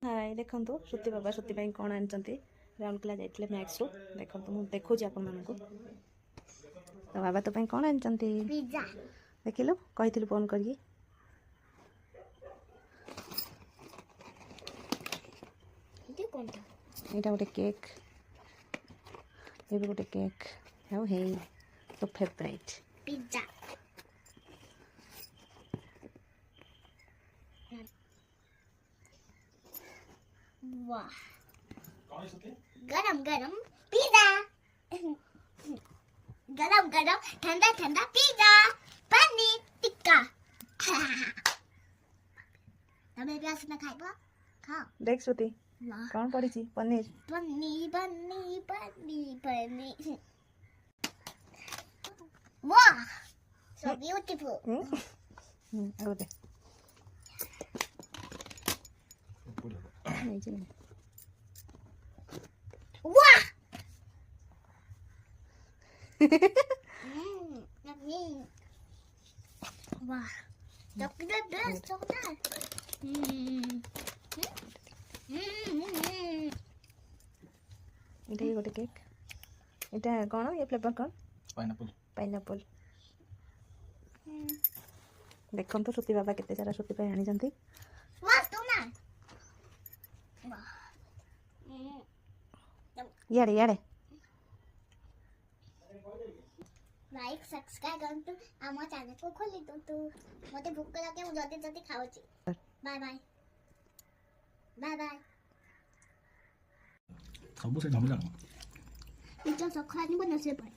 हाय देखंतु श्रुति बाबा श्रुति भाई कौन आनचंती राउरकेला जाइथिले मैक्स रो देखंतु मु देखुची आपन मानको तो बाबा तो भाई कौन आनचंती पिज्जा देखिलो कहिथिलु फोन करके इते कोनटा एटा गोटे केक ये भी गोटे केक हाउ हे तो फेवरेट पिज्जा वाह गरम गरम पिज्जा गरम गरम ठंडा ठंडा पिज्जा पनीर टिक्का तमे ग्लास में खाइबो खाओ देख श्रुति वाह कौन पड़ी छी पनीर पनीर पनीर पनीर पनीर वाह so beautiful आउटे नहीं जी वाह वाह chocolate best chocolate इटा ये गोटे केक इटा कौन ये फ्लेवर कौन पाइनएप्पल देखो तो श्रुति बाबा केते सारा श्रुति आनी जंती वाह तो ना वाह याडे याडे लाइक सब्सक्राइब करतु आम चैनल को खोली तू मते भूख लगे मु जल्दी जल्दी खाउची बाय बाय बाय बाय सब से झमझम इतना सब खानी बना से भाई